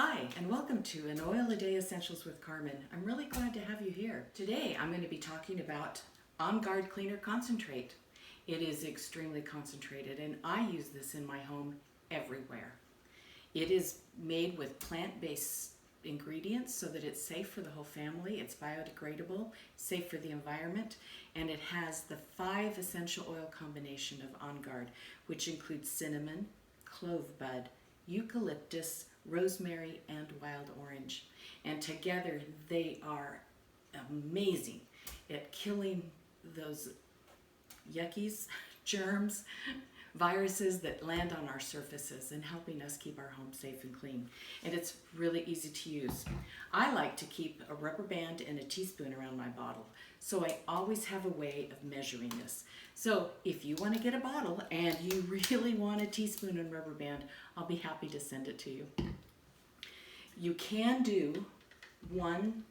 Hi, and welcome to An Oil a Day Essentials with Carmen. I'm really glad to have you here. Today, I'm going to be talking about On Guard Cleaner Concentrate. It is extremely concentrated, and I use this in my home everywhere. It is made with plant-based ingredients so that it's safe for the whole family, it's biodegradable, safe for the environment, and it has the 5 essential oil combination of On Guard, which includes cinnamon, clove bud, eucalyptus, rosemary, and wild orange. And together they are amazing at killing those yuckies, germs, viruses that land on our surfaces and helping us keep our home safe and clean. And it's really easy to use. I like to keep a rubber band and a teaspoon around my bottle, so I always have a way of measuring this. So if you want to get a bottle and you really want a teaspoon and rubber band, I'll be happy to send it to you. You can do one.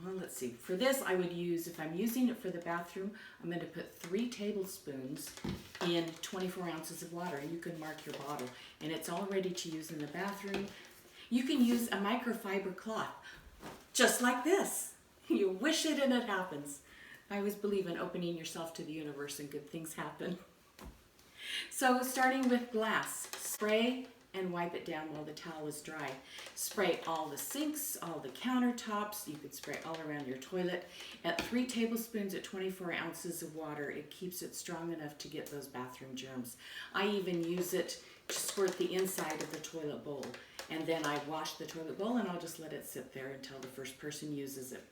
Well, let's see. For this, I would use, if I'm using it for the bathroom, I'm going to put 3 tablespoons in 24 ounces of water. You can mark your bottle, and it's all ready to use in the bathroom. You can use a microfiber cloth, just like this. You wish it and it happens. I always believe in opening yourself to the universe and good things happen. So starting with glass, spray and wipe it down while the towel is dry. Spray all the sinks, all the countertops. You could spray all around your toilet. At 3 tablespoons at 24 ounces of water, it keeps it strong enough to get those bathroom germs. I even use it to squirt the inside of the toilet bowl. And then I wash the toilet bowl and I'll just let it sit there until the first person uses it.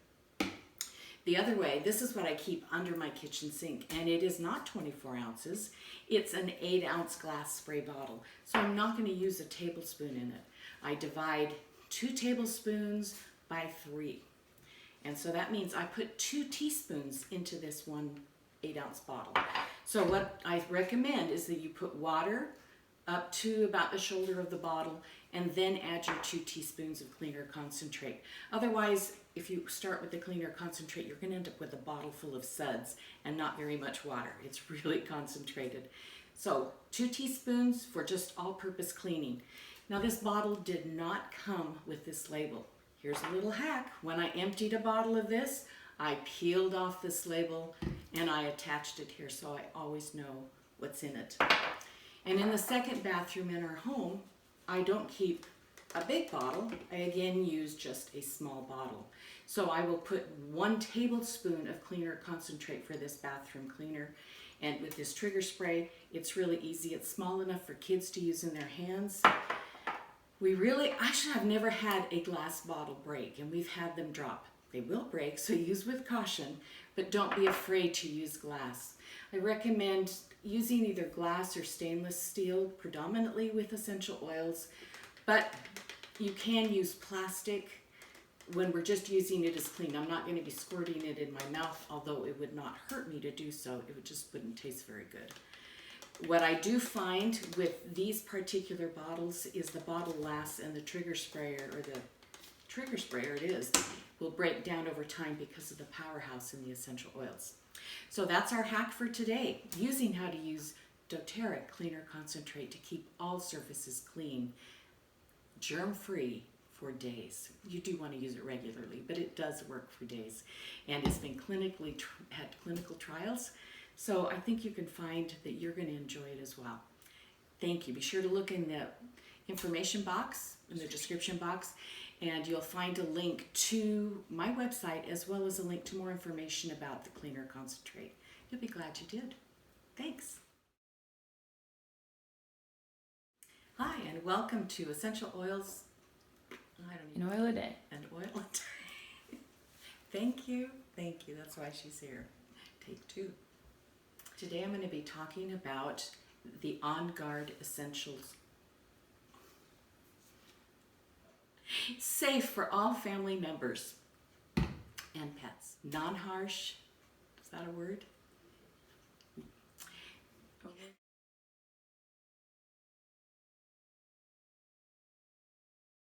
The other way, this is what I keep under my kitchen sink, and it is not 24 ounces. It's an 8-ounce glass spray bottle, so I'm not going to use a tablespoon in it. I divide 2 tablespoons by 3, and so that means I put 2 teaspoons into this one 8-ounce bottle. So what I recommend is that you put water up to about the shoulder of the bottle, and then add your 2 teaspoons of cleaner concentrate. Otherwise, if you start with the cleaner concentrate, you're going to end up with a bottle full of suds and not very much water. It's really concentrated. So 2 teaspoons for just all-purpose cleaning. Now this bottle did not come with this label. Here's a little hack. When I emptied a bottle of this, I peeled off this label and I attached it here so I always know what's in it. And in the second bathroom in our home, I don't keep a big bottle. I again use just a small bottle. So I will put 1 tablespoon of cleaner concentrate for this bathroom cleaner. And with this trigger spray, it's really easy. It's small enough for kids to use in their hands. Actually, I've never had a glass bottle break, and we've had them drop. They will break, so use with caution, but don't be afraid to use glass. I recommend using either glass or stainless steel, predominantly with essential oils, but you can use plastic when we're just using it as clean. I'm not going to be squirting it in my mouth, although it would not hurt me to do so. It just wouldn't taste very good. What I do find with these particular bottles is the bottle lasts and the trigger sprayer, or the trigger sprayer it is, will break down over time because of the powerhouse in the essential oils. So that's our hack for today, using how to use doTERRA Cleaner Concentrate to keep all surfaces clean, germ-free for days. You do want to use it regularly, but it does work for days. And it's been had clinical trials, so I think you can find that you're going to enjoy it as well. Thank you. Be sure to look in the information box, in the description box, and you'll find a link to my website as well as a link to more information about the cleaner concentrate. You'll be glad you did. Thanks. Hi, and welcome to Essential Oils. An oil a day. An oil a day. Thank you. Thank you. That's why she's here. Take 2. Today I'm going to be talking about the On Guard Essentials. Safe for all family members and pets. Non-harsh. Is that a word?